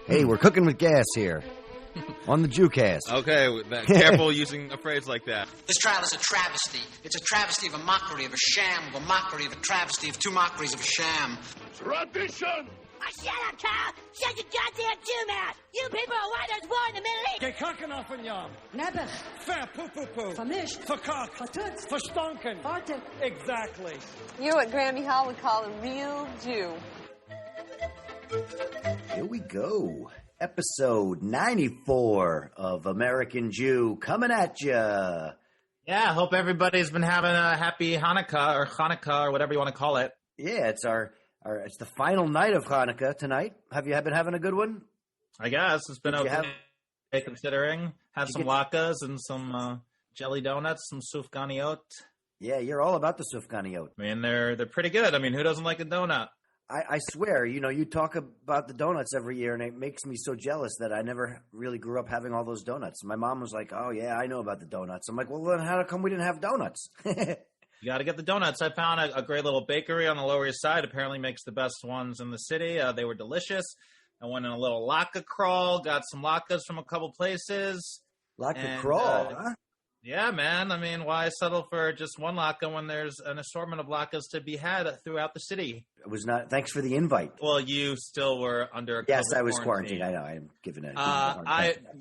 Hey, we're cooking with gas here on the Jewcast. Okay, careful using a phrase like that. This trial is a travesty. It's a travesty of a mockery, of a sham, of a mockery, of a travesty, of two mockeries, of a sham. Tradition! Oh, shut up, Carl! Shut your goddamn Jew mouth! You people are why there's war in the Middle East! Gekakken auf een jam. Nebbig. Verpoepoepoe. Vermischt. Verkakt. Vertutst. Verstonken. Farted. Exactly. You're what Grammy Hall would call a real Jew. Here we go. Episode 94 of American Jew coming at ya. Yeah, hope everybody's been having a happy Hanukkah or whatever you want to call it. Yeah, it's it's the final night of Hanukkah tonight. Have you been having a good one? I guess it's been okay considering. Had some latkes and some jelly donuts, some sufganiyot. Yeah, you're all about the sufganiyot. I mean, they're pretty good. I mean, who doesn't like a donut? I swear, you talk about the donuts every year, and it makes me so jealous that I never really grew up having all those donuts. My mom was like, oh, yeah, I know about the donuts. I'm like, well, then how come we didn't have donuts? You got to get the donuts. I found a great little bakery on the Lower East Side. Apparently makes the best ones in the city. They were delicious. I went in a little latke crawl, got some latkes from a couple places. Latke crawl, huh? Yeah, man. I mean, why settle for just one latke when there's an assortment of latkes to be had throughout the city? It was not. Thanks for the invite. Well, you still were under. Yes, I was quarantined. I know. I'm giving it.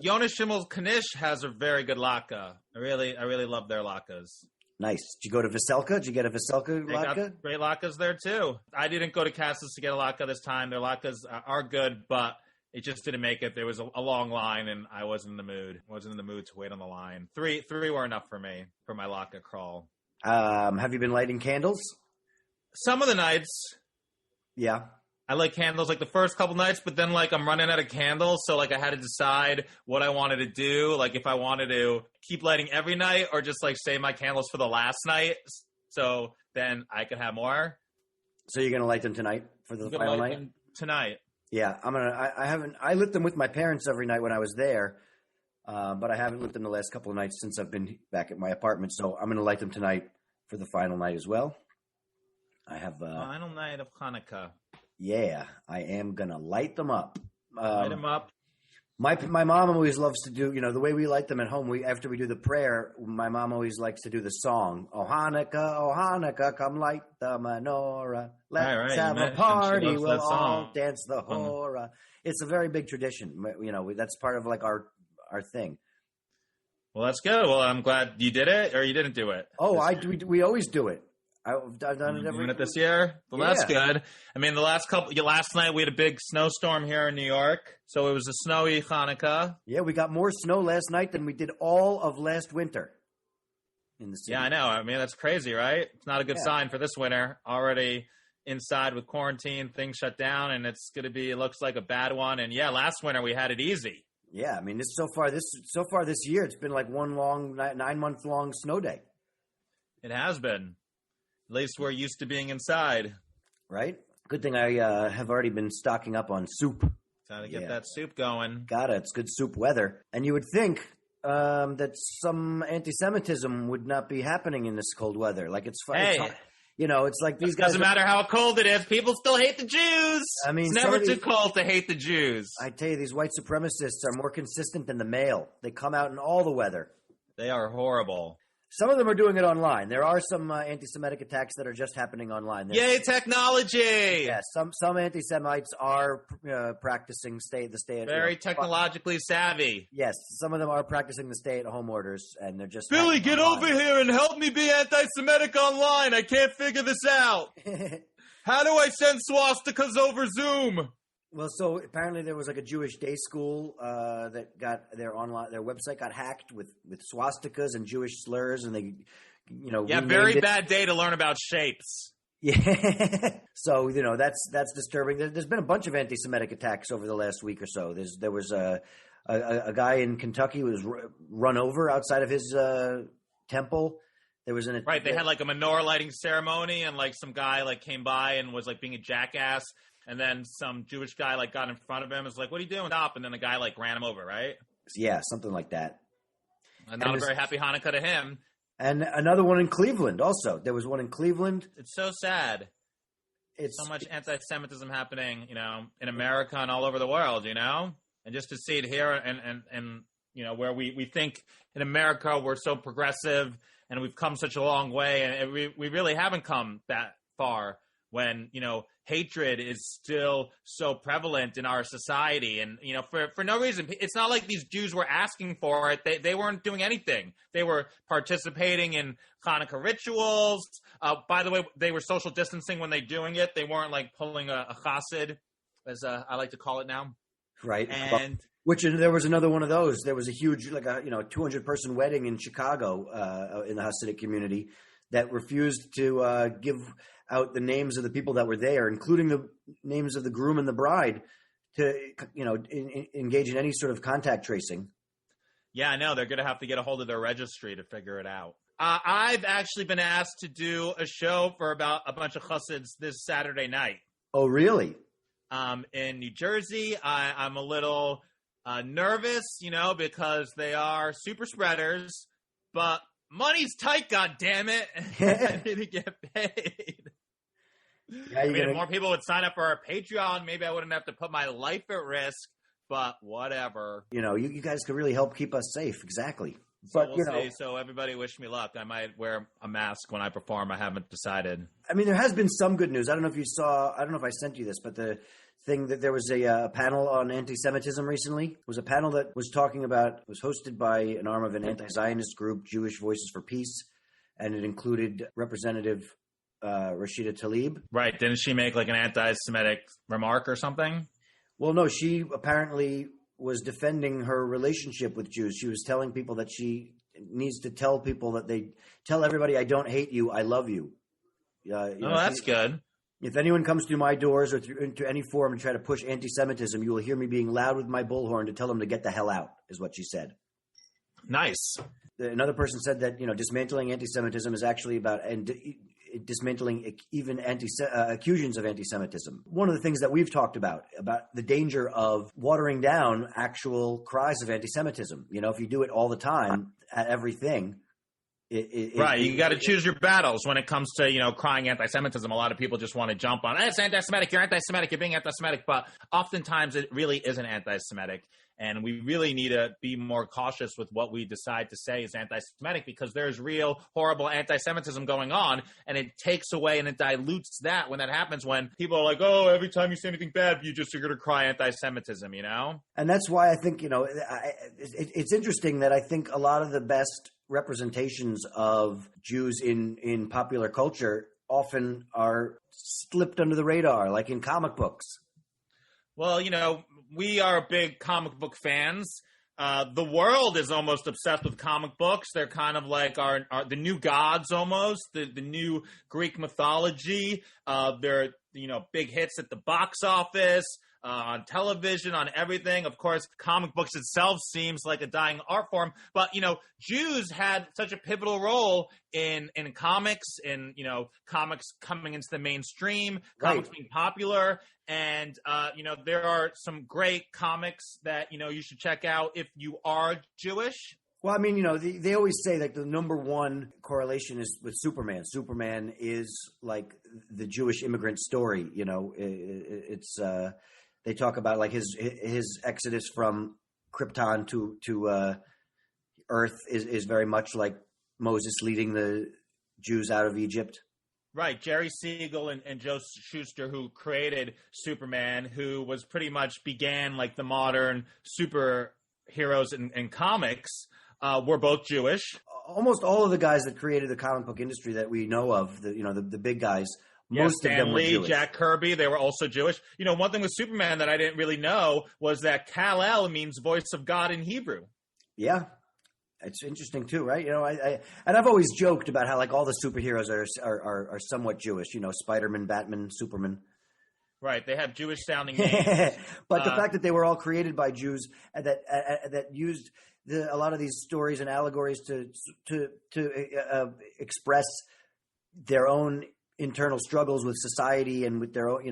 Jonas Schimmel's Knish has a very good latke. I really love their latkes. Nice. Did you go to Veselka? Did you get a Veselka latke? Got great latkes there too. I didn't go to Cassis to get a latke this time. Their latkes are good, but it just didn't make it. There was a long line, and I wasn't in the mood. Wasn't in the mood to wait on the line. Three were enough for me for my latke crawl. Have you been lighting candles? Some of the nights. Yeah. I light candles like the first couple nights, but then like I'm running out of candles, so like I had to decide what I wanted to do. Like if I wanted to keep lighting every night or just like save my candles for the last night, so then I could have more. So you're gonna light them tonight for the final night? Tonight. Yeah, I lit them with my parents every night when I was there, but I haven't lit them the last couple of nights since I've been back at my apartment. So I'm gonna light them tonight for the final night as well. I have final night of Hanukkah. Yeah, I am gonna light them up. Light them up. My mom always loves to do, the way we light them at home. After we do the prayer, my mom always likes to do the song. Oh Hanukkah, come light the menorah. Let's have a party. We'll all dance the hora. It's a very big tradition. That's part of like our thing. Well, that's good. Well, I'm glad you did it, or you didn't do it. Oh, we always do it. I've done it every. Doing it this year. Well, that's good. I mean, last night we had a big snowstorm here in New York, so it was a snowy Hanukkah. Yeah, we got more snow last night than we did all of last winter in the city. Yeah, I know. I mean, that's crazy, right? It's not a good sign for this winter. Already inside with quarantine, things shut down, and it's going to be. It looks like a bad one. And yeah, last winter we had it easy. Yeah, I mean, so far this year, it's been like one long 9-month long snow day. It has been. At least we're used to being inside. Right? Good thing I have already been stocking up on soup. Time to get that soup going. Got it. It's good soup weather. And you would think that some antisemitism would not be happening in this cold weather. Like it's fun. Hey. It's like these guys. Doesn't matter how cold it is. People still hate the Jews. I mean, it's never too cold to hate the Jews. I tell you, these white supremacists are more consistent than the mail. They come out in all the weather. They are horrible. Some of them are doing it online. There are some anti-Semitic attacks that are just happening online. Yay, technology! Yeah, some anti-Semites are practicing the stay at very technologically savvy. Yes, some of them are practicing the stay-at-home orders, and they're just Billy, get over here and help me be anti-Semitic online. I can't figure this out. How do I send swastikas over Zoom? Well, so apparently there was like a Jewish day school that got their website got hacked with swastikas and Jewish slurs, and they, very bad day to learn about shapes. Yeah, so that's disturbing. There's been a bunch of anti-Semitic attacks over the last week or so. There was a guy in Kentucky who was run over outside of his temple. There was right. They had like a menorah lighting ceremony, and like some guy like came by and was like being a jackass. And then some Jewish guy like got in front of him. Was like, "What are you doing?" Stop! And then the guy like ran him over. Right? Yeah, something like that. And not a very happy Hanukkah to him. And another one in Cleveland. Also, there was one in Cleveland. It's so sad. so much anti-Semitism happening, in America and all over the world, and just to see it here and where we think in America we're so progressive and we've come such a long way, and we really haven't come that far when, hatred is still so prevalent in our society. And, for no reason. It's not like these Jews were asking for it. They weren't doing anything. They were participating in Hanukkah rituals. By the way, they were social distancing when they doing it. They weren't like pulling a chassid, as I like to call it now. Right. And which there was another one of those. There was a huge, 200-person wedding in Chicago in the Hasidic community that refused to give out the names of the people that were there, including the names of the groom and the bride, to engage in any sort of contact tracing. Yeah, I know. They're going to have to get a hold of their registry to figure it out. I've actually been asked to do a show for about a bunch of chassids this Saturday night. Oh, really? In New Jersey. I'm a little nervous, because they are super spreaders, but money's tight, goddammit. I need to get paid. Yeah, if more people would sign up for our Patreon, maybe I wouldn't have to put my life at risk, but whatever. You guys could really help keep us safe. Exactly. So but, we'll see. So everybody wish me luck. I might wear a mask when I perform. I haven't decided. I mean, there has been some good news. I don't know if you saw, I don't know if I sent you this, but the thing that there was a panel on anti-Semitism recently. It was a panel that was talking about, was hosted by an arm of an anti-Zionist group, Jewish Voices for Peace, and it included Representative Rashida Tlaib. Right. Didn't she make like an anti-Semitic remark or something? Well, no, she apparently was defending her relationship with Jews. She was telling people that she needs to tell people that they tell everybody, I don't hate you, I love you. That's good. If anyone comes through my doors or into any forum and try to push anti-Semitism, you will hear me being loud with my bullhorn to tell them to get the hell out, is what she said. Nice. Another person said that, dismantling anti-Semitism is actually about dismantling even accusations of anti-Semitism. One of the things that we've talked about the danger of watering down actual cries of anti-Semitism. If you do it all the time at everything. Right. You got to choose your battles when it comes to, crying anti-Semitism. A lot of people just want to jump on, it's anti-Semitic, you're anti-Semitic, you're being anti-Semitic. But oftentimes it really isn't anti-Semitic. And we really need to be more cautious with what we decide to say is anti-Semitic, because there's real horrible anti-Semitism going on, and it takes away and it dilutes that when that happens, when people are like, oh, every time you say anything bad, you're going to cry anti-Semitism, And that's why I think, it's interesting that I think a lot of the best representations of Jews in popular culture often are slipped under the radar, like in comic books. Well, we are big comic book fans. The world is almost obsessed with comic books. They're kind of like our the new gods almost, the new Greek mythology. They're, big hits at the box office, on television, on everything. Of course, comic books itself seems like a dying art form. But, Jews had such a pivotal role in comics, in, comics coming into the mainstream, comics being popular. And, there are some great comics that, you should check out if you are Jewish. Well, I mean, they always say that the number one correlation is with Superman. Superman is like the Jewish immigrant story. It's they talk about like his exodus from Krypton to Earth is very much like Moses leading the Jews out of Egypt. Right. Jerry Siegel and Joe Shuster, who created Superman, who was pretty much began like the modern superheroes in comics, were both Jewish. Almost all of the guys that created the comic book industry that we know of, the big guys, most of them were Jewish. Jack Kirby, they were also Jewish. One thing with Superman that I didn't really know was that Kal-El means voice of God in Hebrew. Yeah. It's interesting too, right? And I've always joked about how like all the superheroes are somewhat Jewish. Spider-Man, Batman, Superman. Right, they have Jewish sounding names. But the fact that they were all created by Jews and that used a lot of these stories and allegories to express their own internal struggles with society and with their own,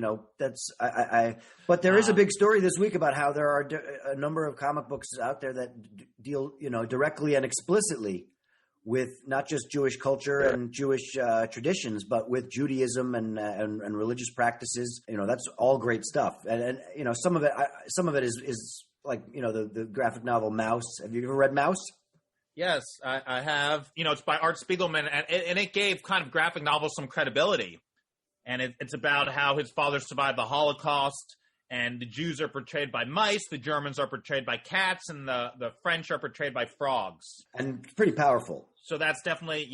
but there is a big story this week about how there are a number of comic books out there that deal, directly and explicitly with not just Jewish culture and Jewish traditions, but with Judaism and religious practices. That's all great stuff. And some of it is like, the graphic novel Mouse. Have you ever read Mouse? Yes, I have. It's by Art Spiegelman, and it gave kind of graphic novels some credibility. And it's about how his father survived the Holocaust, and the Jews are portrayed by mice, the Germans are portrayed by cats, and the French are portrayed by frogs. And pretty powerful. So that's definitely,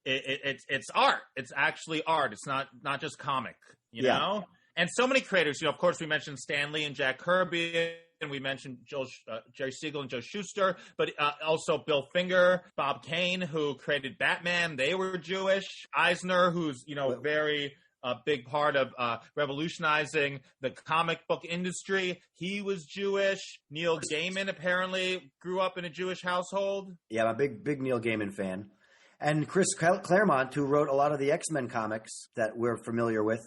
it's art. It's actually art. It's not just comic, you know? And so many creators, of course, we mentioned Stan Lee and Jack Kirby, and we mentioned Jerry Siegel and Joe Shuster, but also Bill Finger, Bob Kane, who created Batman. They were Jewish. Eisner, who's, very big part of revolutionizing the comic book industry. He was Jewish. Neil Gaiman apparently grew up in a Jewish household. Yeah, I'm a big Neil Gaiman fan. And Chris Claremont, who wrote a lot of the X-Men comics that we're familiar with,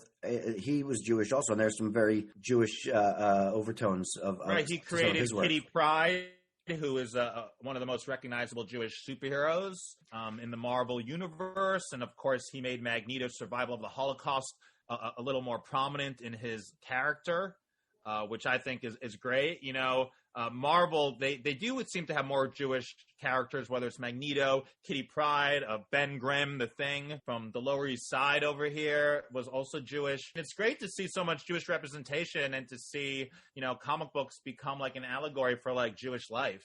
he was Jewish also, and there's some very Jewish overtones of right. He created Kitty Pryde, who is one of the most recognizable Jewish superheroes in the Marvel universe, and of course, he made Magneto's survival of the Holocaust a little more prominent in his character, which I think is great. Marvel, they do seem to have more Jewish characters, whether it's Magneto, Kitty Pryde, Ben Grimm, the Thing from the Lower East Side over here was also Jewish. It's great to see so much Jewish representation and to see, comic books become like an allegory for like Jewish life.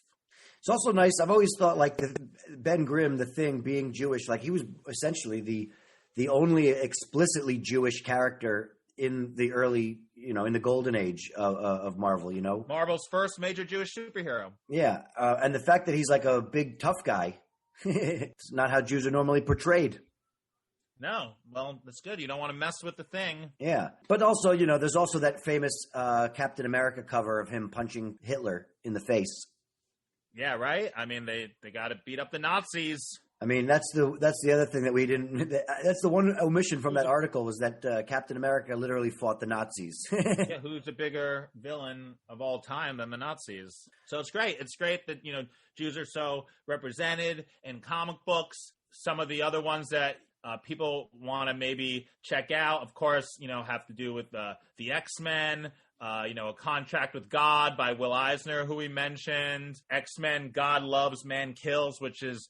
It's also nice. I've always thought like Ben Grimm, the Thing, being Jewish, like he was essentially the only explicitly Jewish character in the early, in the golden age of Marvel, Marvel's first major Jewish superhero. Yeah. And the fact that he's like a big tough guy, it's not how Jews are normally portrayed. No. Well, that's good. You don't want to mess with the Thing. Yeah. But also, there's also that famous Captain America cover of him punching Hitler in the face. Yeah, right? I mean, they got to beat up the Nazis. I mean, that's the other thing that we didn't. That's the one omission from that article was that Captain America literally fought the Nazis. Yeah, who's a bigger villain of all time than the Nazis? So it's great. It's great that Jews are so represented in comic books. Some of the other ones that people want to maybe check out, of course, have to do with the X-Men. A Contract with God by Will Eisner, who we mentioned. X-Men: God Loves, Man Kills, which is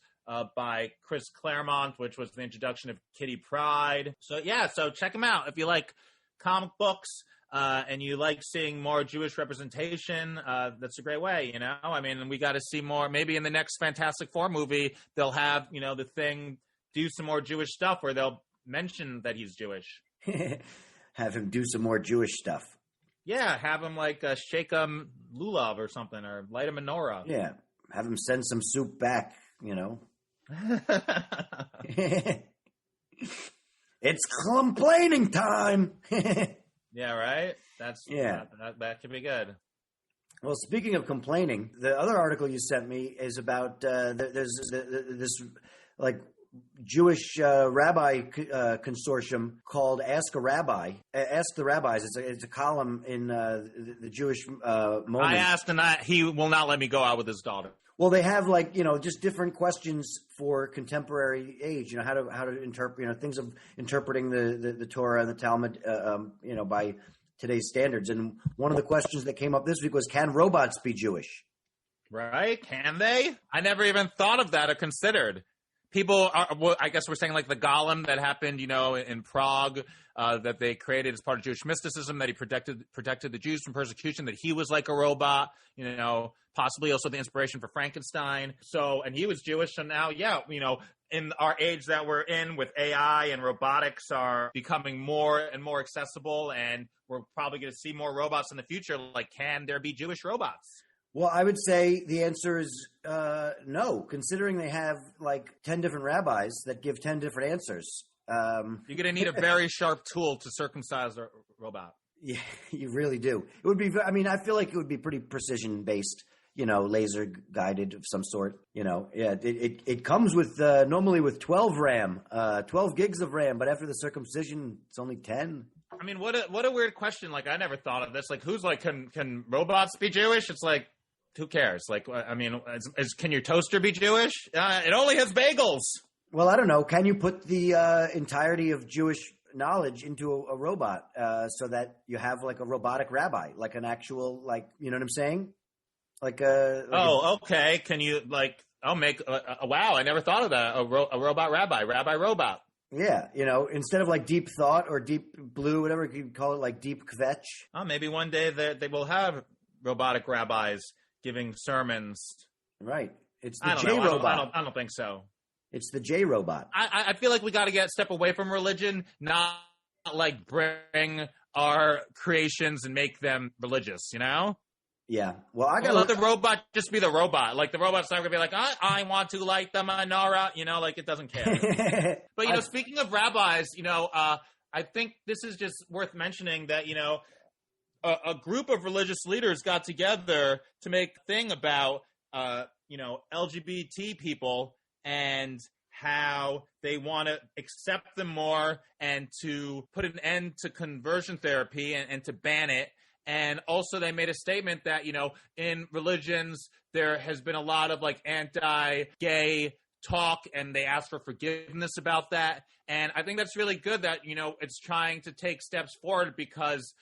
by Chris Claremont, which was the introduction of Kitty Pryde. So check them out. If you like comic books and you like seeing more Jewish representation, that's a great way, I mean, we got to see more. Maybe in the next Fantastic Four movie, they'll have, the Thing do some more Jewish stuff where they'll mention that he's Jewish. Have him do some more Jewish stuff. Yeah, have him shake a lulav or something, or light a menorah. Yeah, have him send some soup back, It's complaining time. Yeah, right? That could be good. Well, speaking of complaining, the other article you sent me is about there's this like Jewish rabbi consortium called Ask a Rabbi. Ask the Rabbis. It's a column in the Jewish Moment. I asked, and he will not let me go out with his daughter. Well, they have just different questions for contemporary age. How to interpret things of interpreting the Torah and the Talmud. By today's standards. And one of the questions that came up this week was, can robots be Jewish? Right? Can they? I never even thought of that or considered. People are, I guess we're saying like the Golem that happened, in Prague, that they created as part of Jewish mysticism, that he protected the Jews from persecution, that he was like a robot, possibly also the inspiration for Frankenstein. So, and he was Jewish. So now, in our age that we're in with AI and robotics are becoming more and more accessible, and we're probably going to see more robots in the future. Like, can there be Jewish robots? Well, I would say the answer is no, considering they have like 10 different rabbis that give 10 different answers. You're going to need a very sharp tool to circumcise a robot. Yeah, you really do. It would be, I feel like it would be pretty precision-based, laser guided of some sort. It comes with normally with 12 RAM, 12 gigs of RAM, but after the circumcision, it's only 10. I mean, what a weird question. Like, I never thought of this. Like, who's like, can robots be Jewish? It's like, who cares? Like, I mean, can your toaster be Jewish? It only has bagels. Well, I don't know. Can you put the entirety of Jewish knowledge into a robot so that you have like a robotic rabbi, like an actual, like, you know what I'm saying? Okay. Can you I'll make wow, I never thought of that. A robot rabbi robot. Yeah, instead of like deep thought or deep blue, whatever you call it, like deep kvetch. Oh, maybe one day they will have robotic rabbis giving sermons. Right. It's the J robot. I don't think so. It's the J robot. I feel like we got to step away from religion, not like bring our creations and make them religious, Yeah. Well, I gotta let the robot just be the robot. Like the robot's not gonna be like, I want to light the menorah. Like it doesn't care. But speaking of rabbis, I think this is just worth mentioning that a group of religious leaders got together to make a thing about LGBT people and how they want to accept them more and to put an end to conversion therapy and to ban it. And also they made a statement that, in religions, there has been a lot of like anti-gay talk and they asked for forgiveness about that. And I think that's really good that, it's trying to take steps forward because,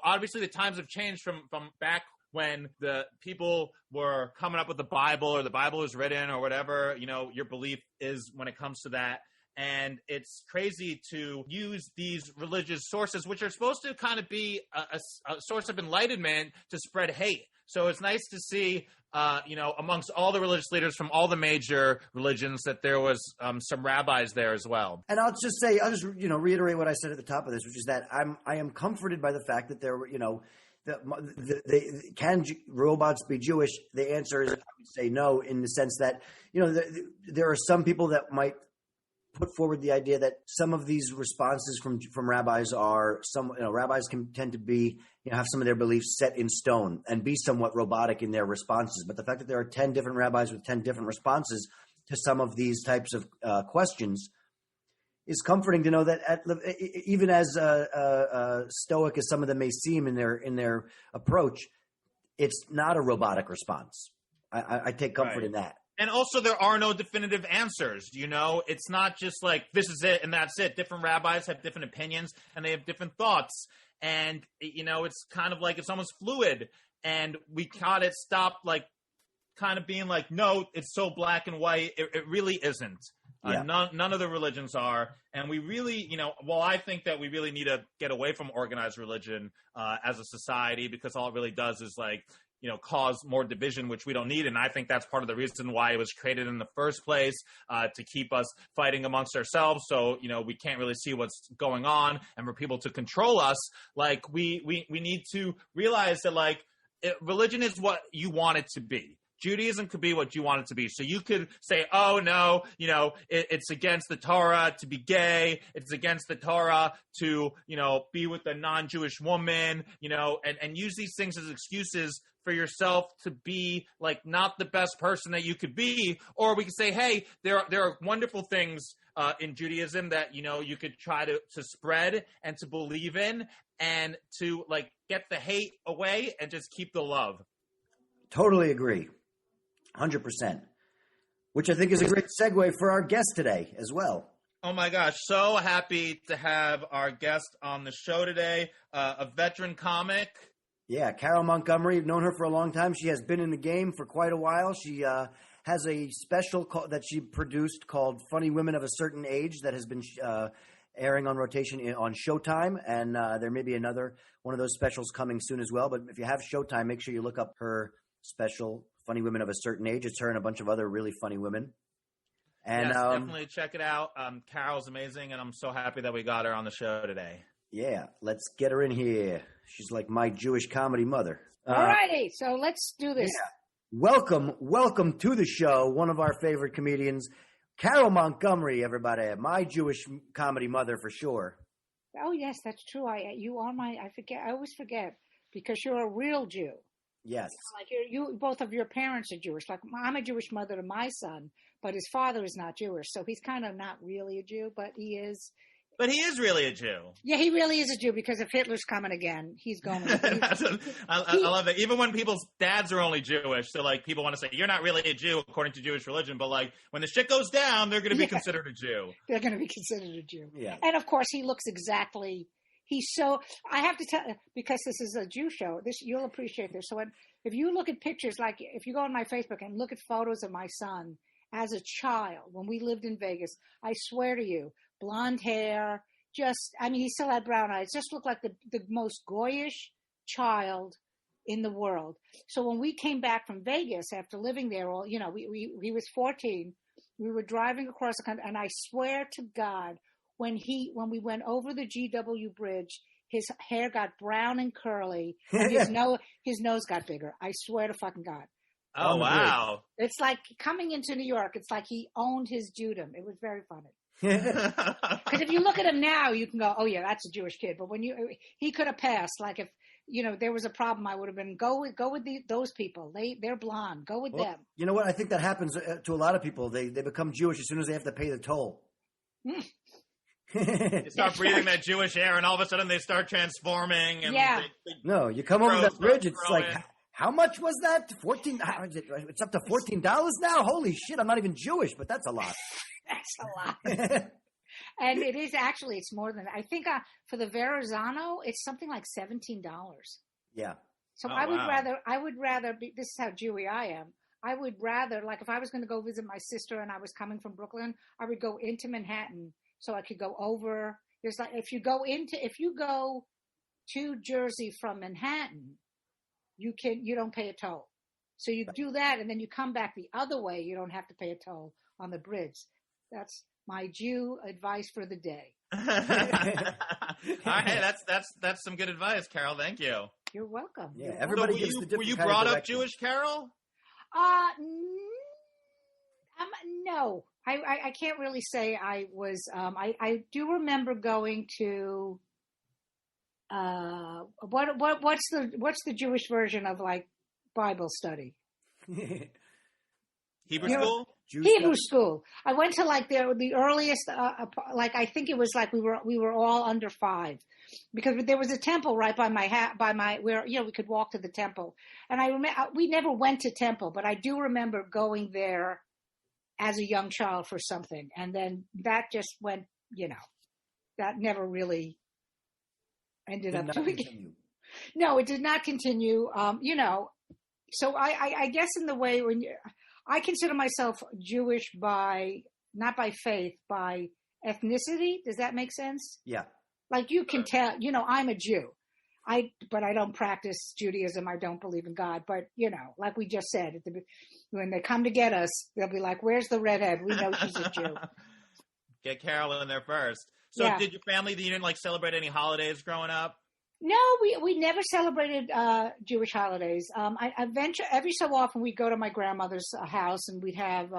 obviously the times have changed from back when the people were coming up with the Bible or the Bible was written or whatever, your belief is when it comes to that. And it's crazy to use these religious sources, which are supposed to kind of be a source of enlightenment, to spread hate. So it's nice to see, amongst all the religious leaders from all the major religions, that there was some rabbis there as well. And I'll just reiterate what I said at the top of this, which is that I am comforted by the fact that there were, can robots be Jewish? The answer is, I would say no, in the sense that, there are some people that might put forward the idea that some of these responses from rabbis are rabbis can tend to be, have some of their beliefs set in stone and be somewhat robotic in their responses. But the fact that there are 10 different rabbis with 10 different responses to some of these types of questions is comforting to know that even as stoic as some of them may seem in their approach, it's not a robotic response. I take comfort in that. And also, there are no definitive answers, It's not just like, this is it and that's it. Different rabbis have different opinions and they have different thoughts. And, it's kind of like, it's almost fluid. And we gotta stop, like, kind of being like, no, it's so black and white. It really isn't. Yeah. None of the religions are. And we really, I think that we really need to get away from organized religion as a society, because all it really does is, like, cause more division, which we don't need. And I think that's part of the reason why it was created in the first place, to keep us fighting amongst ourselves. So, we can't really see what's going on, and for people to control us, like we need to realize that, like, religion is what you want it to be. Judaism could be what you want it to be. So you could say, oh, no, it's against the Torah to be gay. It's against the Torah to, be with a non-Jewish woman, and use these things as excuses for yourself to be, like, not the best person that you could be. Or we could say, hey, there are wonderful things in Judaism that, you could try to spread and to believe in, and to, like, get the hate away and just keep the love. Totally agree. 100%, which I think is a great segue for our guest today as well. Oh my gosh, so happy to have our guest on the show today, a veteran comic. Yeah, Carole Montgomery. I've known her for a long time. She has been in the game for quite a while. She has a special that she produced called Funny Women of a Certain Age that has been airing on rotation on Showtime, and there may be another one of those specials coming soon as well. But if you have Showtime, make sure you look up her special, Funny Women of a Certain Age. It's her and a bunch of other really funny women. And yes, definitely check it out. Carole's amazing, and I'm so happy that we got her on the show today. Yeah, let's get her in here. She's like my Jewish comedy mother. All righty, so let's do this. Yeah. Welcome to the show, one of our favorite comedians, Carole Montgomery, everybody. My Jewish comedy mother for sure. Oh, yes, that's true. I always forget, because you're a real Jew. Yes. Like both of your parents are Jewish. Like, I'm a Jewish mother to my son, but his father is not Jewish. So he's kind of not really a Jew, but he is But he is really a Jew. Yeah, he really is a Jew because if Hitler's coming again, he's going to. I love that. Even when people's dads are only Jewish, so like people want to say, you're not really a Jew according to Jewish religion, but like when the shit goes down, they're going to be considered a Jew. They're going to be considered a Jew. Yeah. And of course, he looks exactly. He's so. I have to tell, because this is a Jew show. This you'll appreciate this. So if you look at pictures, like if you go on my Facebook and look at photos of my son as a child when we lived in Vegas, I swear to you, blonde hair. He still had brown eyes. Just looked like the most goyish child in the world. So when we came back from Vegas after living there, he was 14. We were driving across the country, and I swear to God, when we went over the GW Bridge, his hair got brown and curly, and his nose got bigger. I swear to fucking God. Oh, wow. It's like coming into New York. It's like he owned his Jewdom. It was very funny. Because if you look at him now, you can go, oh yeah, that's a Jewish kid. But when he could have passed. Like if there was a problem, I would have been go with those people. They're blonde. Go with them. You know what? I think that happens to a lot of people. They become Jewish as soon as they have to pay the toll. They start breathing that Jewish air, and all of a sudden they start transforming. And no, you come over that bridge. It's like, how much was that? $14. It's up to $14 now. Holy shit! I'm not even Jewish, but that's a lot. That's a lot. And it is actually, it's more than, I think for the Verrazano, it's something like $17. Yeah. So I would rather be, this is how Jewy I am. I would rather, like if I was going to go visit my sister and I was coming from Brooklyn, I would go into Manhattan so I could go over. There's like, if you go to Jersey from Manhattan, you don't pay a toll. So you do that and then you come back the other way. You don't have to pay a toll on the bridge. That's my Jew advice for the day. All right, that's some good advice, Carole. Thank you. You're welcome. Yeah, everybody so gives the different were you kind brought of up Jewish, Carole? No. I can't really say I was. I do remember going to. What's the Jewish version of like Bible study? Hebrew school? Hebrew school. I went to like the earliest, I think it was like we were all under 5, because there was a temple right by where we could walk to the temple. And I remember we never went to temple, but I do remember going there as a young child for something, and then that just went. That never really ended up doing it. No, it did not continue. So I guess in the way when I consider myself Jewish not by faith, by ethnicity. Does that make sense? Yeah. Like you can tell, I'm a Jew. But I don't practice Judaism. I don't believe in God. But, like we just said, when they come to get us, they'll be like, where's the redhead? We know she's a Jew. Get Carole in there first. So did your family, you didn't celebrate any holidays growing up? No, we never celebrated Jewish holidays. I venture every so often we'd go to my grandmother's house and we'd have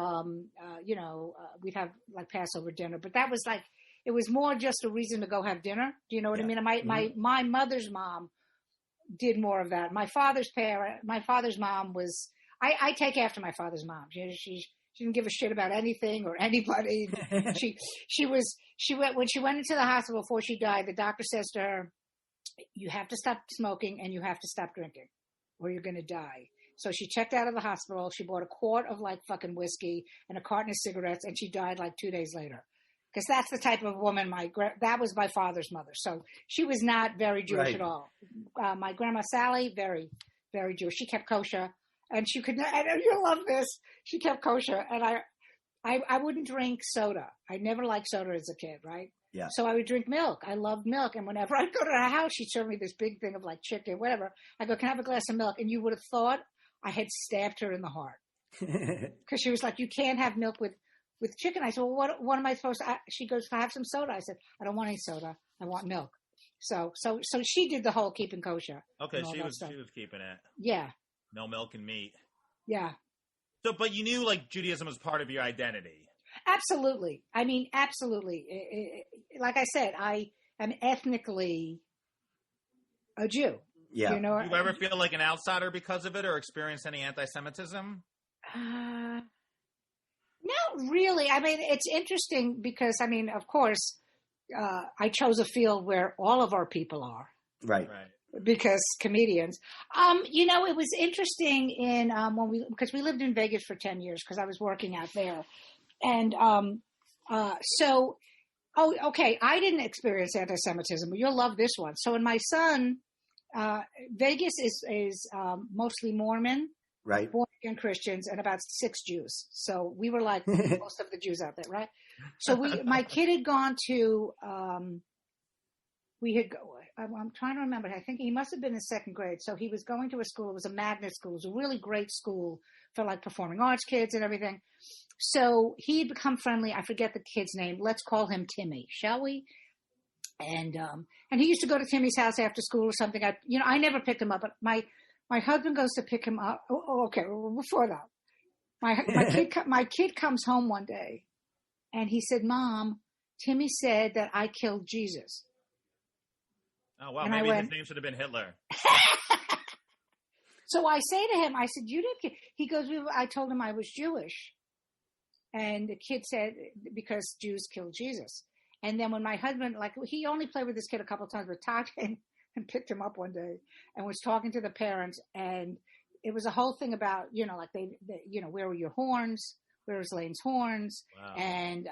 we'd have like Passover dinner. But that was like it was more just a reason to go have dinner. Do you know what I mean? And my mother's mom did more of that. My father's mom was. I take after my father's mom. She didn't give a shit about anything or anybody. she went when she went into the hospital before she died. The doctor says to her, you have to stop smoking and you have to stop drinking or you're going to die. So she checked out of the hospital. She bought a quart of like fucking whiskey and a carton of cigarettes and she died like 2 days later. Because that's the type of woman that was my father's mother. So she was not very Jewish at all. My grandma Sally, very, very Jewish. She kept kosher and she could not, I know you'll love this. She kept kosher and I wouldn't drink soda. I never liked soda as a kid, right? Yeah. So I would drink milk. I loved milk. And whenever I'd go to her house, she'd serve me this big thing of like chicken, whatever. I go, can I have a glass of milk? And you would have thought I had stabbed her in the heart. Because she was like, you can't have milk with chicken. I said, well, what am I supposed to? She goes, can I have some soda? I said, I don't want any soda. I want milk. So she did the whole keeping kosher. Okay, she was keeping it. Yeah. No milk and meat. Yeah. So, but you knew like Judaism was part of your identity. Absolutely. I mean, absolutely. Like I said, I am ethnically a Jew. Yeah. Do you ever feel like an outsider because of it or experience any anti-Semitism? Not really. I mean, it's interesting because, I mean, of course, I chose a field where all of our people are. Right. Because comedians, it was interesting because we lived in Vegas for 10 years because I was working out there. And I didn't experience anti-Semitism, but you'll love this one. So in my son, Vegas is mostly Mormon, right, born again Christians, and about 6 Jews. So we were like most of the Jews out there, right? So my kid had gone to, I'm trying to remember. I think he must have been in 2nd grade. So he was going to a school. It was a magnet school. It was a really great school for like performing arts kids and everything. So he had become friendly. I forget the kid's name. Let's call him Timmy, shall we? And he used to go to Timmy's house after school or something. I never picked him up, but my husband goes to pick him up. Okay. Well, before that, my kid comes home one day and he said, "Mom, Timmy said that I killed Jesus." Oh, wow. And Maybe his name should have been Hitler. So I say to him, I said, "You didn't." He goes, I told him I was Jewish. And the kid said, because Jews killed Jesus. And then when my husband, he only played with this kid a couple of times, but Todd came and picked him up one day and was talking to the parents. And it was a whole thing about, where were your horns? Where was Lane's horns? Wow. And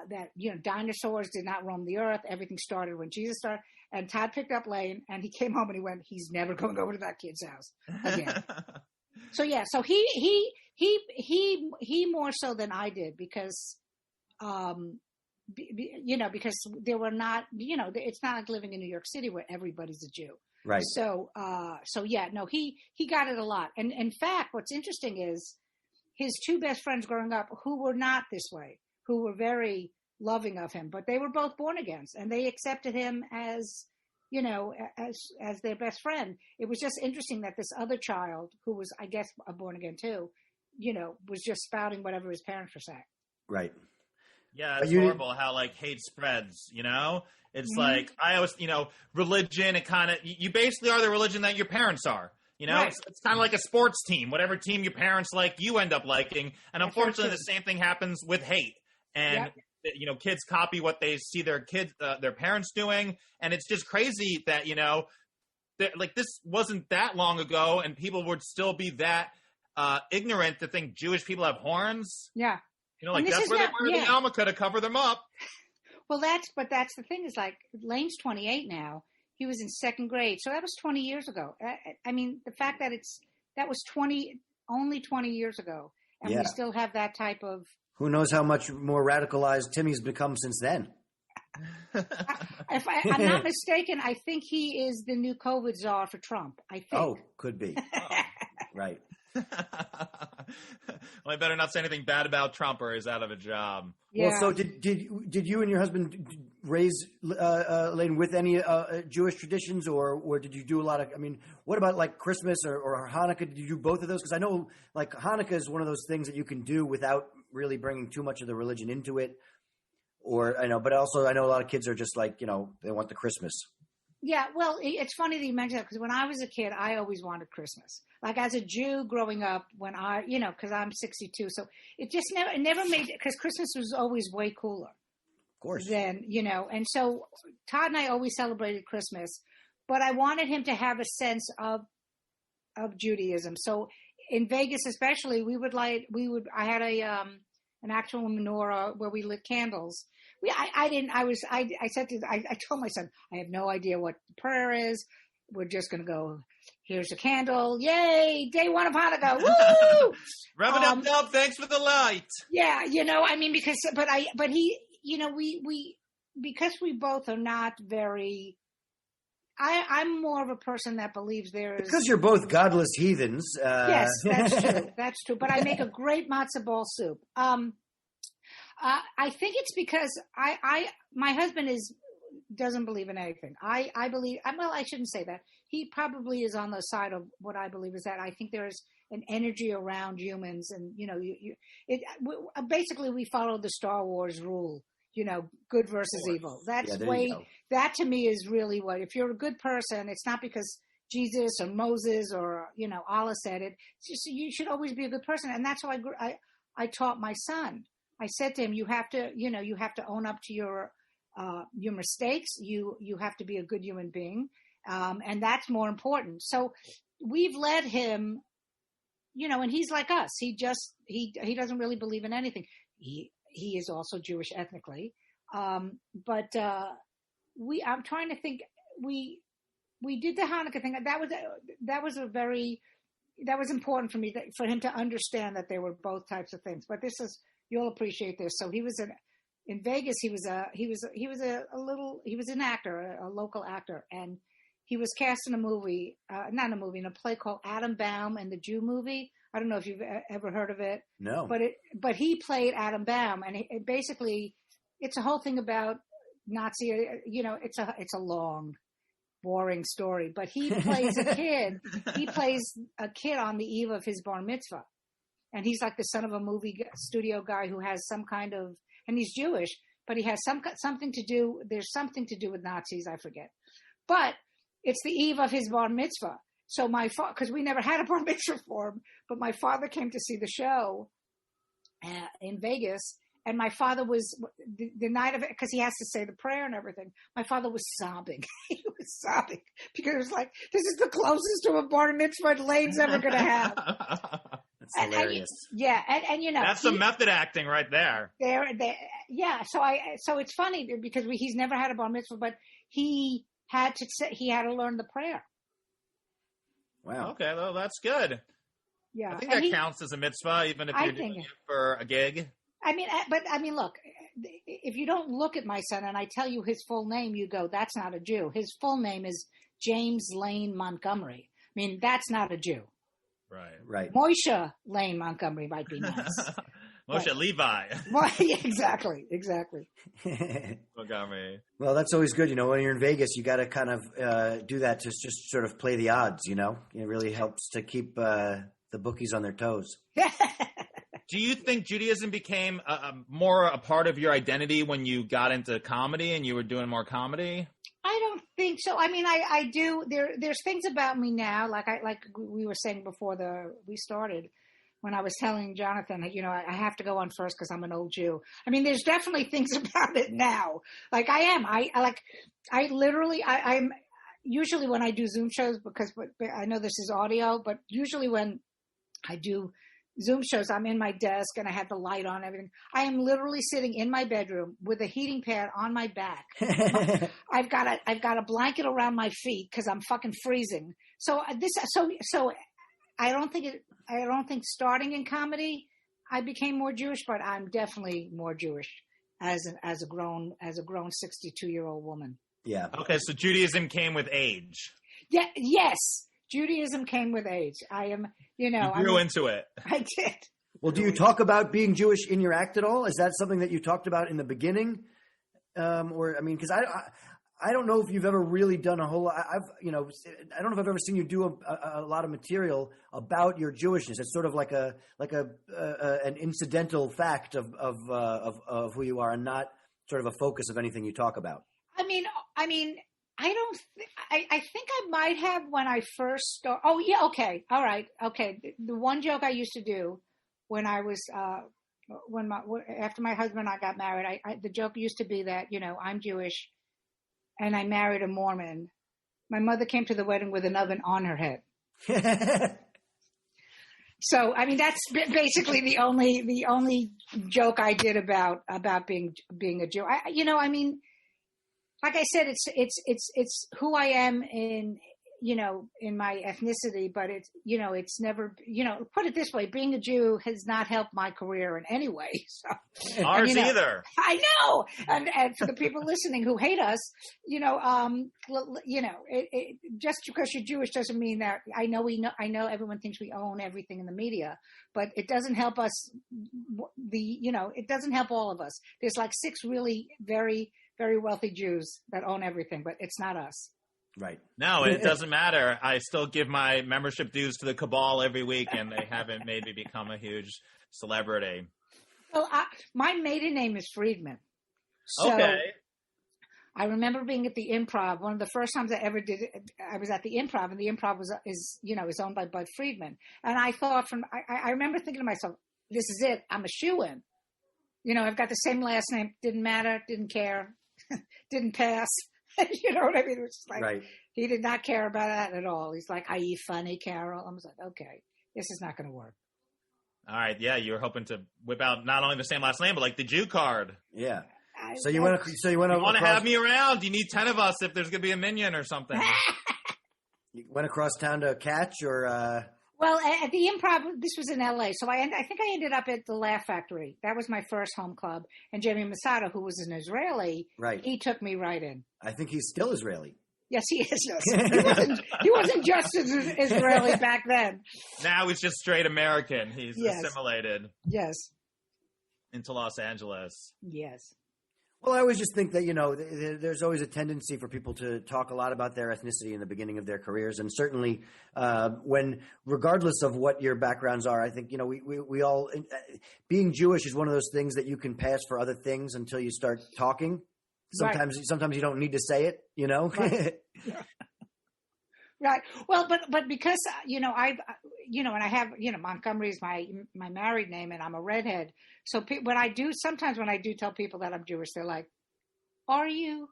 that, dinosaurs did not roam the earth. Everything started when Jesus started. And Todd picked up Lane and he came home and he went, he's never going over to that kid's house again. So yeah, so he more so than I did because, because there were not, it's not like living in New York City where everybody's a Jew. Right. So yeah, no, he got it a lot. And in fact, what's interesting is his 2 best friends growing up who were not this way, who were very loving of him, but they were both born again and they accepted him as, as their best friend. It was just interesting that this other child who was, I guess, a born again too, was just spouting whatever his parents were saying. Right. Yeah, it's horrible how hate spreads, It's like, I always, religion, it kind of, you basically are the religion that your parents are. Right. It's kind of like a sports team. Whatever team your parents like, you end up liking. And unfortunately, the same thing happens with hate. And, kids copy what they see their parents doing. And it's just crazy that, this wasn't that long ago and people would still be that ignorant to think Jewish people have horns. Yeah. That's where they wear the yarmulke to cover them up. Well, that's the thing is Lane's 28 now. He was in 2nd grade. So that was 20 years ago. I mean, the fact that that was only 20 years ago. And we still have that type of. Who knows how much more radicalized Timmy's become since then? If I'm not mistaken, I think he is the new COVID czar for Trump. I think. Oh, could be. Right. Well, I better not say anything bad about Trump or he's out of a job. Yeah. Well, so did you and your husband raise Lane with any Jewish traditions, or did you do a lot of? I mean, what about Christmas or Hanukkah? Did you do both of those? Because I know Hanukkah is one of those things that you can do without really bringing too much of the religion into it. Or but also I know a lot of kids are just they want the Christmas. Yeah, well, it's funny that you mentioned that because when I was a kid, I always wanted Christmas. As a Jew growing up, when because I'm 62, so it just never made because Christmas was always way cooler. Of course. Then and so Todd and I always celebrated Christmas, but I wanted him to have a sense of Judaism. So in Vegas, especially, I had an actual menorah where we lit candles. I told my son, I have no idea what prayer is. We're just going to go, here's a candle. Yay. Day 1 of Hanukkah. Woo! Rub it up. Thanks for the light. Yeah. Because we both are not very, I'm more of a person that believes there's. Because you're both godless heathens. Yes, that's true. That's true. But I make a great matzo ball soup. I think it's because my husband doesn't believe in anything. I believe, well, I shouldn't say that. He probably is on the side of what I believe is that I think there is an energy around humans and, basically we follow the Star Wars rule, good versus evil. That's that to me is really what, if you're a good person, it's not because Jesus or Moses or, Allah said it. It's just, you should always be a good person. And that's how I taught my son. I said to him, you have to own up to your your mistakes. You have to be a good human being, and that's more important. So we've let him, and he's like us. He doesn't really believe in anything. He is also Jewish ethnically, but I'm trying to think. We did the Hanukkah thing. That was important for me, for him to understand that there were both types of things. But you'll appreciate this. So he was in Vegas. He was an actor, a local actor, and he was cast in in a play called Adam Baum and the Jew Movie. I don't know if you've ever heard of it. No. But he played Adam Baum, and basically it's a whole thing about Nazi. It's a long, boring story. But he plays a kid. He plays a kid on the eve of his bar mitzvah, and he's like the son of a movie studio guy who has some kind of, and he's Jewish, but he has something to do. There's something to do with Nazis. I forget, but it's the eve of his bar mitzvah. So because we never had a bar mitzvah for him, but my father came to see the show in Vegas, and my father was the night of it, because he has to say the prayer and everything. My father was sobbing. He was sobbing because it was like, this is the closest to a bar mitzvah Lane's ever going to have. That's hilarious. And that's some method acting right there. Yeah. So it's funny because he's never had a bar mitzvah, but he had to learn the prayer. Wow. Okay, well, that's good. Yeah, I think that counts as a mitzvah, even if you're doing it for a gig. Look, if you don't look at my son and I tell you his full name, you go, that's not a Jew. His full name is James Lane Montgomery. I mean, that's not a Jew. Right. Moshe Lane Montgomery might be nice. Moshe Levi. Well, yeah, exactly. Montgomery. Well, that's always good. When you're in Vegas, you got to kind of do that to just sort of play the odds. It really helps to keep the bookies on their toes. Do you think Judaism became more a part of your identity when you got into comedy and you were doing more comedy? I don't think so. I mean, I do. There's things about me now, like we were saying before we started, when I was telling Jonathan, I have to go on first because I'm an old Jew. I mean, there's definitely things about it now. Like I am. I'm usually when I do Zoom shows, because I know this is audio, but usually when I do Zoom shows, I'm in my desk and I have the light on, everything. I am literally sitting in my bedroom with a heating pad on my back. I've got a blanket around my feet because I'm fucking freezing. So I don't think starting in comedy I became more Jewish, but I'm definitely more Jewish as a grown 62-year-old woman. Yeah. Okay, so Judaism came with age. Yeah. Yes. Judaism came with age. I am, you grew into it. I did. Well, do you talk about being Jewish in your act at all? Is that something that you talked about in the beginning? Because I don't know if you've ever really done a whole. I don't know if I've ever seen you do a lot of material about your Jewishness. It's sort of like an incidental fact of who you are, and not sort of a focus of anything you talk about. I think I might have when I first started. Oh yeah, okay, all right, okay. The one joke I used to do when I was after my husband and I got married, the joke used to be that I'm Jewish, and I married a Mormon. My mother came to the wedding with an oven on her head. So that's basically the only joke I did about being a Jew. Like I said, it's who I am in my ethnicity, but it's never, put it this way, being a Jew has not helped my career in any way. So ours either. I know. And for the people listening who hate us, just because you're Jewish doesn't mean that I know everyone thinks we own everything in the media, but it doesn't help us. It doesn't help all of us. There's like 6 really very, very wealthy Jews that own everything, but it's not us. Right. No, it doesn't matter. I still give my membership dues to the cabal every week, and they haven't made me become a huge celebrity. So my maiden name is Friedman. So okay. I remember being at the Improv. One of the first times I ever did it, I was at the Improv, and the Improv is owned by Bud Friedman. And I thought I remember thinking to myself, this is it. I'm a shoo-in. I've got the same last name. Didn't matter. Didn't care. didn't pass. You know what I mean? It was just like, Right. he did not care about that at all. He's like, "Are you funny, Carol?" I was like, "Okay, this is not going to work." All right, yeah, you were hoping to whip out not only the same last name, but like the Jew card. Yeah. So you went. You want to have me around? You need 10 of us if there's going to be a minion or something. You went across town to catch, or Well, at the Improv, this was in L.A., so I think I ended up at the Laugh Factory. That was my first home club. And Jamie Masada, who was an Israeli, right? He took me right in. I think he's still Israeli. Yes, he is. Yes. He wasn't just as Israeli back then. Now he's just straight American. He's assimilated. Yes. Into Los Angeles. Yes. Well, I always just think that, there's always a tendency for people to talk a lot about their ethnicity in the beginning of their careers. And certainly regardless of what your backgrounds are, I think, we all, being Jewish is one of those things that you can pass for other things until you start talking. Sometimes you don't need to say it, Right. Right. Well, but because, and I have, Montgomery is my married name and I'm a redhead. So when I do tell people that I'm Jewish, they're like, "Are you?"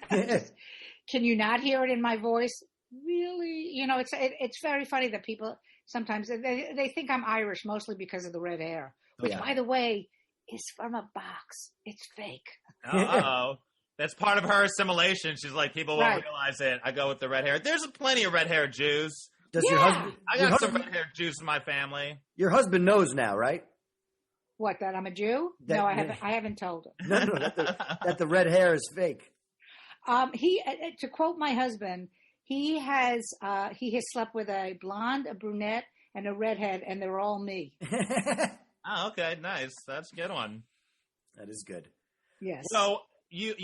Can you not hear it in my voice? Really? It's very funny that people sometimes they think I'm Irish mostly because of the red hair, which by the way is from a box. It's fake. Uh-oh. That's part of her assimilation. She's like, people won't realize it. I go with the red hair. There's plenty of red-haired Jews. Your husband? I got some red-haired Jews in my family. Your husband knows now, right? What, that I'm a Jew? No, I haven't told him. No, that the red hair is fake. He, to quote my husband, he has slept with a blonde, a brunette, and a redhead, and they're all me. Oh, okay, nice. That's a good one. That is good. Yes. So you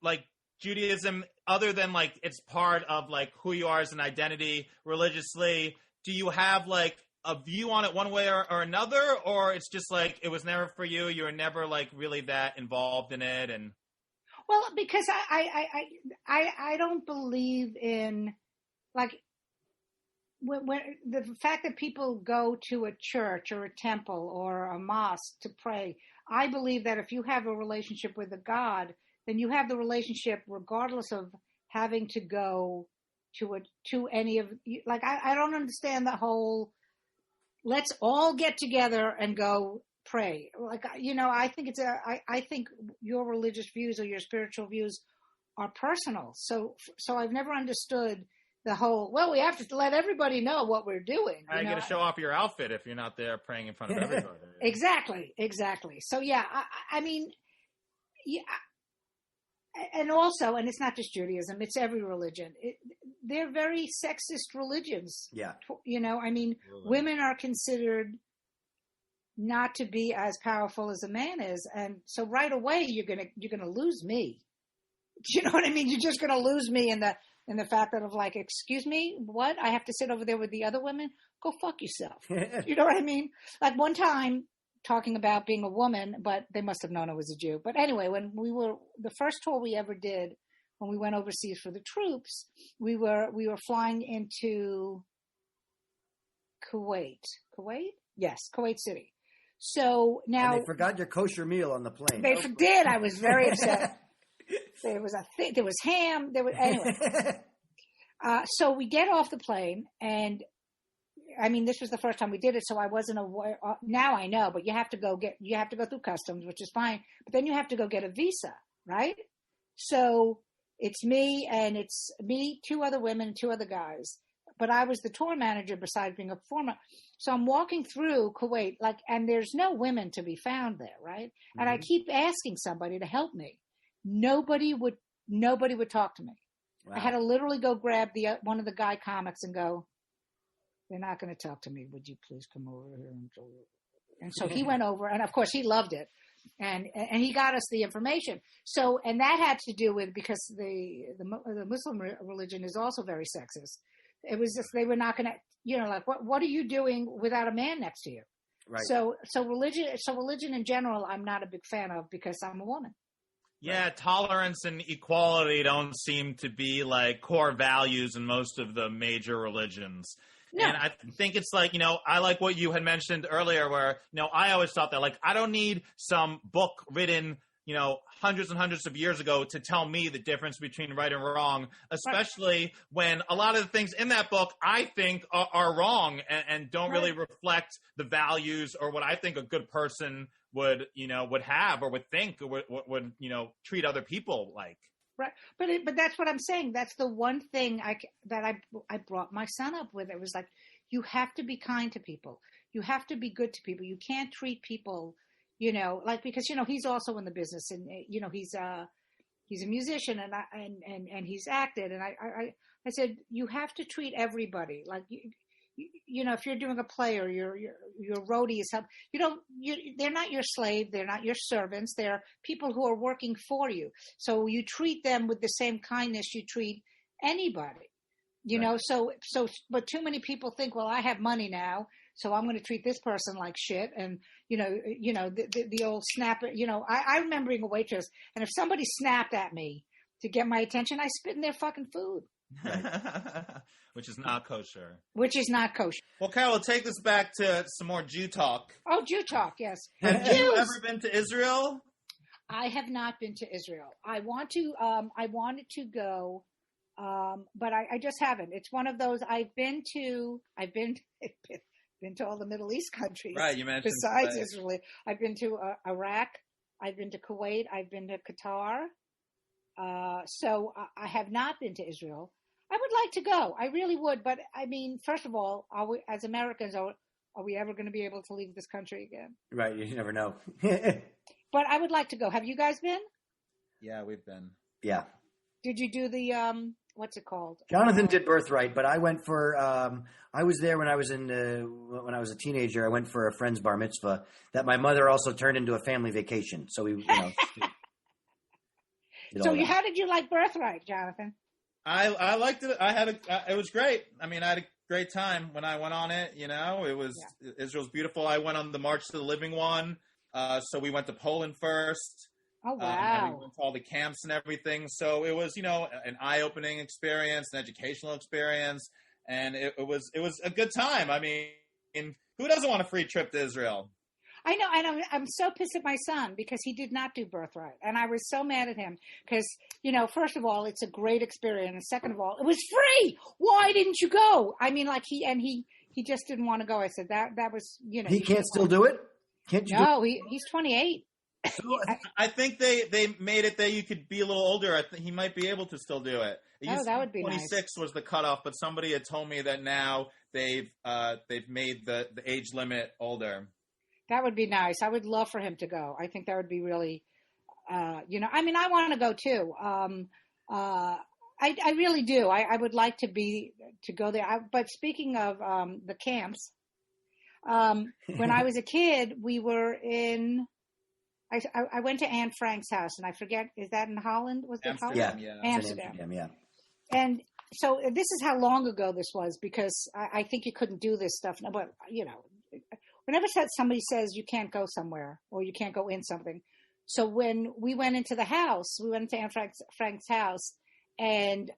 like Judaism, other than like it's part of like who you are as an identity religiously, do you have like a view on it one way or another, or it's just like it was never for you, you were never like really that involved in it? And well, because I don't believe in like when the fact that people go to a church or a temple or a mosque to pray. I believe that if you have a relationship with a God, then you have the relationship regardless of having to go to any of, like, I don't understand the whole, let's all get together and go pray. Like, I think I think your religious views or your spiritual views are personal. So I've never understood the whole, well, we have to let everybody know what we're doing. I got to show off your outfit if you're not there praying in front of everybody. Exactly. So, yeah, I mean, yeah. And also, and it's not just Judaism, it's every religion. They're very sexist religions. Yeah. I mean, women are considered not to be as powerful as a man is. And so right away, you're going to lose me. Do you know what I mean? You're just going to lose me in the fact that of like, excuse me, what? I have to sit over there with the other women? Go fuck yourself. You know what I mean? Like one time, talking about being a woman, but they must have known I was a Jew. But anyway, when the first tour we ever did, when we went overseas for the troops, we were flying into Kuwait. Kuwait? Yes, Kuwait City. So now... And they forgot your kosher meal on the plane. They did. I was very upset. There was there was ham. Anyway. So we get off the plane and I mean, this was the first time we did it, so I wasn't aware. Now I know, but you have to go through customs, which is fine. But then you have to go get a visa, right? So it's me, two other women, two other guys. But I was the tour manager besides being a performer. So I'm walking through Kuwait, and there's no women to be found there, right? Mm-hmm. And I keep asking somebody to help me. Nobody would talk to me. Wow. I had to literally go grab one of the guy comics and go, they're not going to talk to me. Would you please come over here? And so he went over, and of course he loved it, and he got us the information. So, and that had to do with because the Muslim religion is also very sexist. It was just they were not going to, like what are you doing without a man next to you? Right. So religion in general, I'm not a big fan of because I'm a woman. Yeah, tolerance and equality don't seem to be like core values in most of the major religions. No. And I think it's like, I like what you had mentioned earlier where, I always thought that, like, I don't need some book written hundreds and hundreds of years ago to tell me the difference between right and wrong, especially when a lot of the things in that book I think are wrong and don't really reflect the values or what I think a good person would have or would think or would treat other people like. Right, but that's what I'm saying. That's the one thing I brought my son up with. It was like, you have to be kind to people. You have to be good to people. You can't treat people, because he's also in the business, and he's a musician, and he's acted, and I said, you have to treat everybody like if you're doing a play or your roadie is help, they're not your slave, they're not your servants, they're people who are working for you. So you treat them with the same kindness you treat anybody. But too many people think, well, I have money now, so I'm going to treat this person like shit. And the old snap. I remember being a waitress, and if somebody snapped at me to get my attention, I spit in their fucking food. Which is not kosher. Well, Carole, take this back to some more Jew talk. Oh, Jew talk, yes. Have you ever been to Israel? I have not been to Israel. I want to. I wanted to go, but I just haven't. It's one of those. I've been to all the Middle East countries. Right, you mentioned. Besides Israel, I've been to Iraq. I've been to Kuwait. I've been to Qatar. So I have not been to Israel. I would like to go. I really would. But I mean, first of all, as Americans, are we ever going to be able to leave this country again? Right. You never know. But I would like to go. Have you guys been? Yeah, we've been. Yeah. Did you do the, what's it called? Jonathan did Birthright, but I went for, I was there when I was when I was a teenager. I went for a friend's bar mitzvah that my mother also turned into a family vacation. So we, how did you like Birthright, Jonathan? I liked it. It was great. I mean, I had a great time when I went on it. It was Israel's beautiful. I went on the March to the Living one. So we went to Poland first. Oh, wow. And we went to all the camps and everything. So it was, an eye-opening experience, an educational experience. And it was a good time. I mean, who doesn't want a free trip to Israel? I know. I'm so pissed at my son because he did not do Birthright. And I was so mad at him because, first of all, it's a great experience. And second of all, it was free. Why didn't you go? I mean, like he just didn't want to go. I said that was, He can't still do it? Can't you? No, he's 28. So I think they made it that you could be a little older. I think he might be able to still do it. That would be 26 nice. Was the cutoff, but somebody had told me that now they've made the age limit older. That would be nice. I would love for him to go. I think that would be really, I mean, I want to go too. I really do. I would like to go there. But speaking of the camps, when I was a kid, we were in. I went to Anne Frank's house, and I forget, is that in Holland? Was it Holland? Yeah. Amsterdam. Yeah. And so this is how long ago this was, because I think you couldn't do this stuff. But whenever somebody says you can't go somewhere or you can't go in something. So when we went into the house, we went into Anne Frank's house, and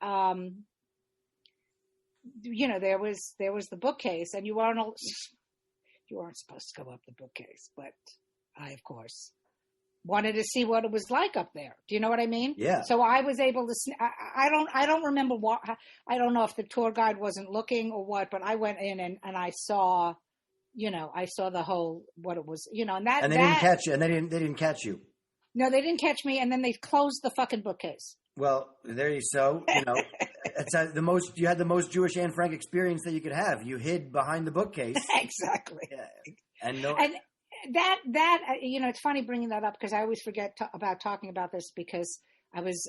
there was the bookcase, and you weren't supposed to go up the bookcase, but I, of course, wanted to see what it was like up there. Do you know what I mean? Yeah. So I was able to. I don't remember what. I don't know if the tour guide wasn't looking or what, but I went in and I saw. I saw the whole what it was. And that. And they didn't catch you. And they didn't catch you. No, they didn't catch me. And then they closed the fucking bookcase. Well, there you so. It's you had the most Jewish Anne Frank experience that you could have. You hid behind the bookcase. Exactly. Yeah. And that it's funny bringing that up because I always forget about talking about this because I was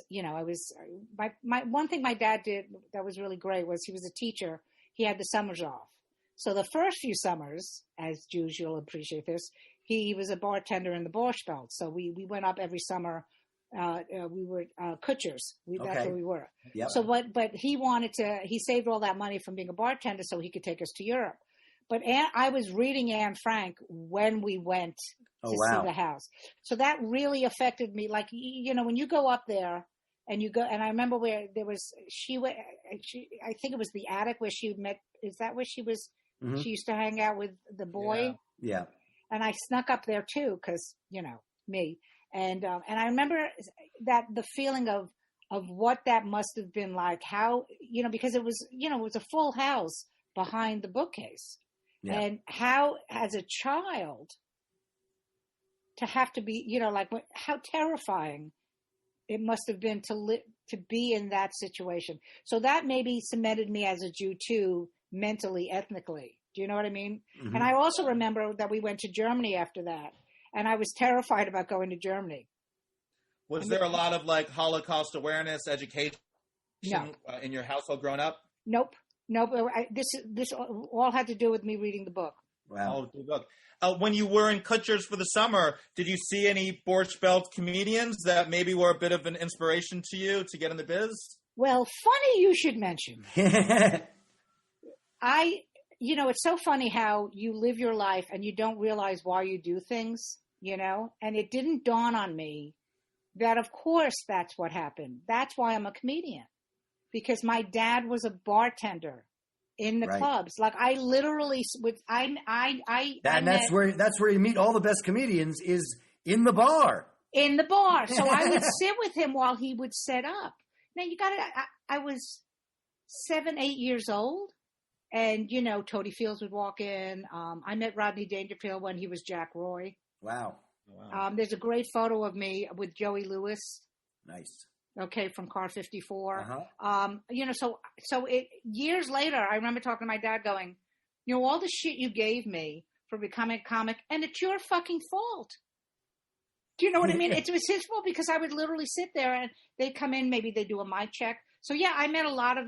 my one thing my dad did that was really great was he was a teacher. He had the summers off. So the first few summers, as Jews, you'll appreciate this, he was a bartender in the Borscht Belt. So we went up every summer. We were kutchers. That's where we were. Yep. So but he saved all that money from being a bartender so he could take us to Europe. But I was reading Anne Frank when we went to see the house. So that really affected me. Like, when you go up there and you go, and I remember where there was, I think it was the attic where she met, is that where she was, she used to hang out with the boy? Yeah. And I snuck up there too, because, me. And I remember that the feeling of what that must have been like, how, because it was, it was a full house behind the bookcase. Yeah. And how, as a child, to have to be, how terrifying it must have been to be in that situation. So that maybe cemented me as a Jew too, mentally, ethnically. Do you know what I mean? Mm-hmm. And I also remember that we went to Germany after that, and I was terrified about going to Germany. Was there a lot of Holocaust awareness, education in your household growing up? Nope. This all had to do with me reading the book. Wow. The book. When you were in Kutcher's for the summer, did you see any Borscht Belt comedians that maybe were a bit of an inspiration to you to get in the biz? Well, funny you should mention. It's so funny how you live your life and you don't realize why you do things, and it didn't dawn on me that, of course, that's what happened. That's why I'm a comedian, because my dad was a bartender in the clubs. Like, I literally would, that's where you meet all the best comedians, is in the bar. In the bar. So I would sit with him while he would set up. Now, I was 7, 8 years old, and, Toady Fields would walk in. I met Rodney Dangerfield when he was Jack Roy. Wow. There's a great photo of me with Joey Lewis. Nice. Okay, from Car 54. So years later, I remember talking to my dad going, all the shit you gave me for becoming a comic, and it's your fucking fault. Do you know what I mean? It was his fault, because I would literally sit there and they'd come in, maybe they do a mic check. So yeah, I met a lot of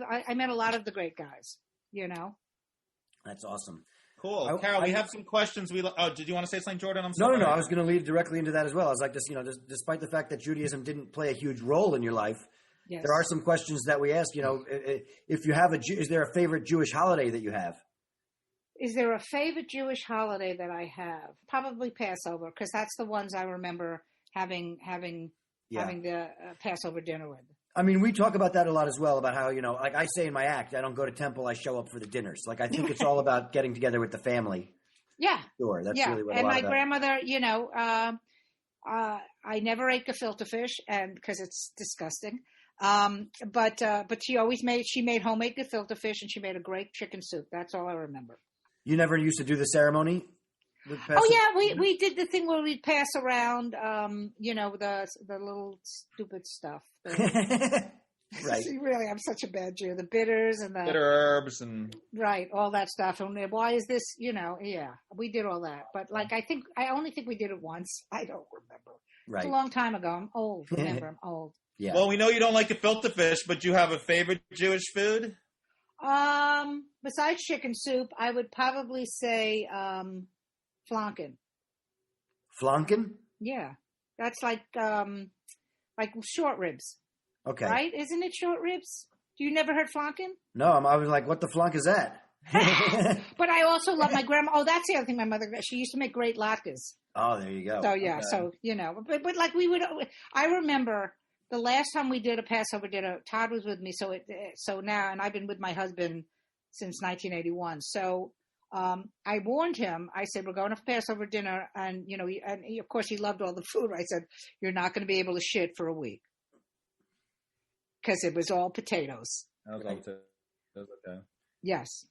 the great guys, That's awesome. Cool. Carole, we have some questions. Did you want to say something, Jordan? I'm sorry. No. I was going to lead directly into that as well. I was like, despite the fact that Judaism didn't play a huge role in your life, yes, there are some questions that we ask. If you have is there a favorite Jewish holiday that you have? Is there a favorite Jewish holiday that I have? Probably Passover, because that's the ones I remember having the Passover dinner with. I mean, we talk about that a lot as well, about how, like I say in my act, I don't go to temple, I show up for the dinners. Like, I think it's all about getting together with the family. Yeah. Sure. That's really what and my about. Grandmother, I never ate gefilte fish, and because it's disgusting. But she made homemade gefilte fish, and she made a great chicken soup. That's all I remember. You never used to do the ceremony? Oh yeah, we did the thing where we'd pass around, the little stupid stuff. Right. Really, I'm such a bad Jew. The bitters and the bitter herbs and all that stuff. And why is this? Yeah, we did all that. But I only think we did it once. I don't remember. Right. It's a long time ago. I'm old. Remember, I'm old. Yeah. Well, we know you don't like gefilte fish, but do you have a favorite Jewish food? Besides chicken soup, I would probably say flanken. Flanken? Yeah, that's like short ribs. Okay. Right? Isn't it short ribs? You never heard flanken? No, I was like, what the flank is that? But I also love my grandma. Oh, that's the other thing my mother, she used to make great latkes. Oh, there you go. So yeah, okay. but like I remember the last time we did a Passover dinner, Todd was with me. So now, and I've been with my husband since 1981. So I warned him. I said, we're going to Passover dinner. And, of course, he loved all the food. I said, you're not going to be able to shit for a week. Because it was all potatoes. That was all potatoes. Okay. Yes.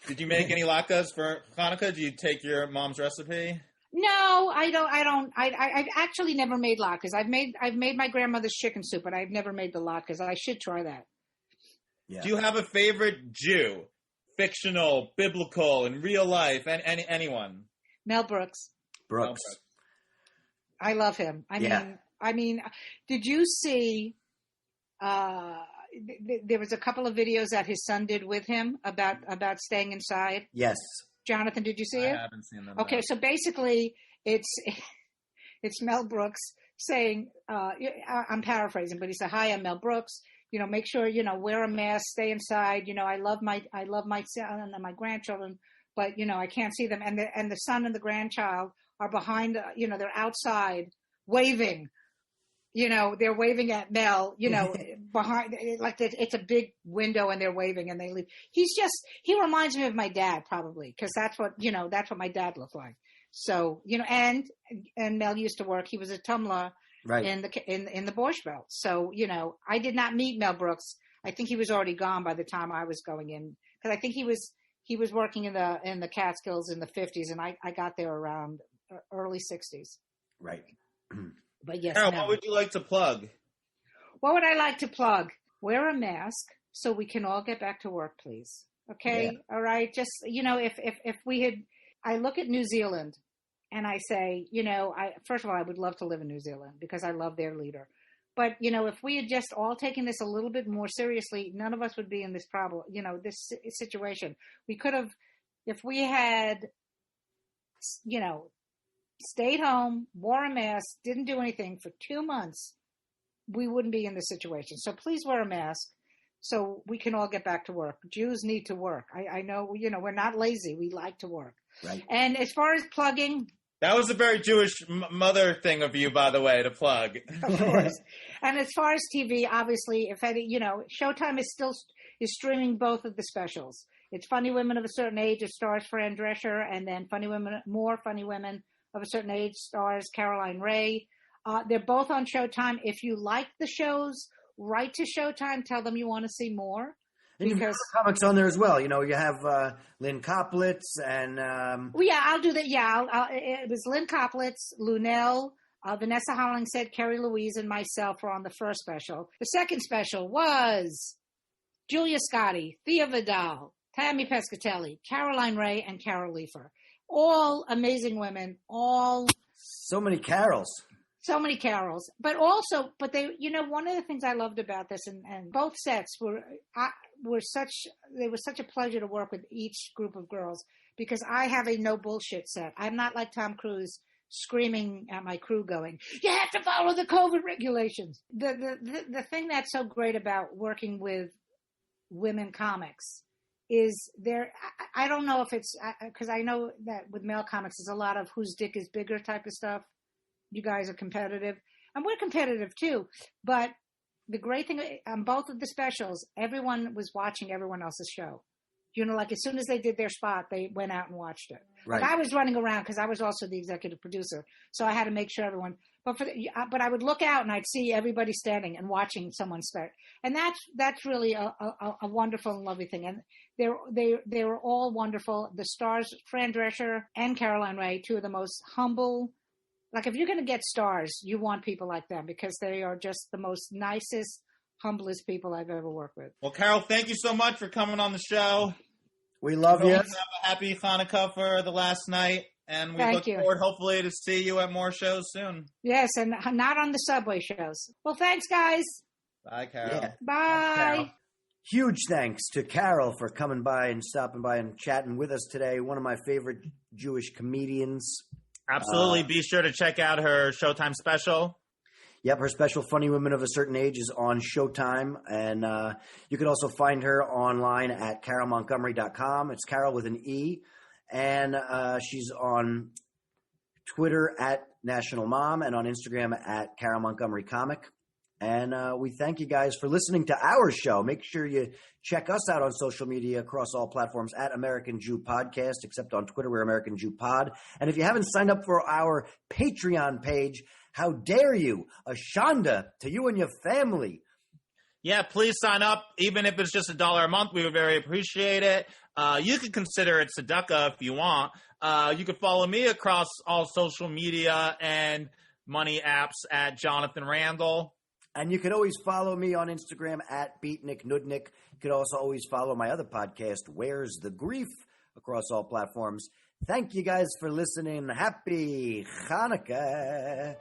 Did you make any latkes for Hanukkah? Do you take your mom's recipe? No, I don't. I've actually never made latkes. I've made my grandmother's chicken soup, but I've never made the latkes. I should try that. Yeah. Do you have a favorite Jew? Fictional, biblical, in real life, and anyone? Mel Brooks. Brooks. I love him. I mean, did you see? There was a couple of videos that his son did with him about staying inside. Yes. Jonathan, did you see it? I haven't seen them. Okay, so basically, it's Mel Brooks saying, I'm paraphrasing, but he said, "Hi, I'm Mel Brooks. Make sure, wear a mask, stay inside. I love my son and my grandchildren, but, I can't see them." And the son and the grandchild are behind, they're outside waving, they're waving at Mel, behind, like it's a big window and they're waving and they leave. He reminds me of my dad probably, because that's what my dad looked like. So, and Mel used to work, he was a tumbler right. in the Borscht Belt. So, I did not meet Mel Brooks. I think he was already gone by the time I was going in, because I think he was working in the Catskills in the 50s, and I got there around early 60s. Right. But yes, Carole, what would you like to plug? What would I like to plug? Wear a mask so we can all get back to work, please. Okay? Yeah. All right? Just, if we had, I look at New Zealand and I say, first of all, I would love to live in New Zealand because I love their leader. But, if we had just all taken this a little bit more seriously, none of us would be in this problem, this situation. We could have, if we had, stayed home, wore a mask, didn't do anything for 2 months, we wouldn't be in this situation. So please wear a mask so we can all get back to work. Jews need to work. I know, we're not lazy. We like to work. Right. And as far as plugging. That was a very Jewish mother thing of you, by the way, to plug. Of course. And as far as TV, obviously, Showtime is streaming both of the specials. It's Funny Women of a Certain Age. It stars Fran Drescher, and then More Funny Women of a Certain Age stars Caroline Ray. They're both on Showtime. If you like the shows, write to Showtime. Tell them you want to see more. And you have comics on there as well. You have Lynn Koplitz and... I'll do that. Yeah, it was Lynn Koplitz, Lunel, Vanessa Hollingshead, Carrie Louise, and myself were on the first special. The second special was Julia Scotti, Thea Vidal, Tammy Pescatelli, Caroline Ray, and Carol Leifer. All amazing women, all... So many Carols. So many Carols. But they, one of the things I loved about this, and both sets were such a pleasure to work with each group of girls, because I have a no bullshit set. I'm not like Tom Cruise screaming at my crew going, you have to follow the COVID regulations. The thing that's so great about working with women comics is I don't know if it's, because I know that with male comics, there's a lot of whose dick is bigger type of stuff. You guys are competitive, and we're competitive too. But the great thing on both of the specials, everyone was watching everyone else's show. Like as soon as they did their spot, they went out and watched it. Right. Like I was running around because I was also the executive producer, so I had to make sure everyone. But I would look out and I'd see everybody standing and watching someone start, and that's really a wonderful and lovely thing. And they were all wonderful. The stars, Fran Drescher and Caroline Ray, two of the most humble. Like, if you're going to get stars, you want people like them, because they are just the most nicest, humblest people I've ever worked with. Well, Carole, thank you so much for coming on the show. We love you. Have a happy Hanukkah for the last night, and we look forward, hopefully, to see you at more shows soon. Yes, and not on the subway shows. Well, thanks, guys. Bye, Carole. Yeah. Bye. Carole. Huge thanks to Carole for coming by and stopping by and chatting with us today. One of my favorite Jewish comedians. Absolutely. Be sure to check out her Showtime special. Yep, her special Funny Women of a Certain Age is on Showtime. And you can also find her online at CaroleMontgomery.com. It's Carole with an E. And she's on Twitter at National Mom and on Instagram at Carole Montgomery Comic. And we thank you guys for listening to our show. Make sure you check us out on social media across all platforms at American Jew Podcast, except on Twitter, we're American Jew Pod. And if you haven't signed up for our Patreon page, how dare you? A shanda to you and your family. Yeah, please sign up. Even if it's just $1 a month, we would very appreciate it. You can consider it tzedakah if you want. You can follow me across all social media and money apps at Jonathan Randall. And you can always follow me on Instagram at BeatnikNudnik. You can also always follow my other podcast, Where's the Grief, across all platforms. Thank you guys for listening. Happy Hanukkah.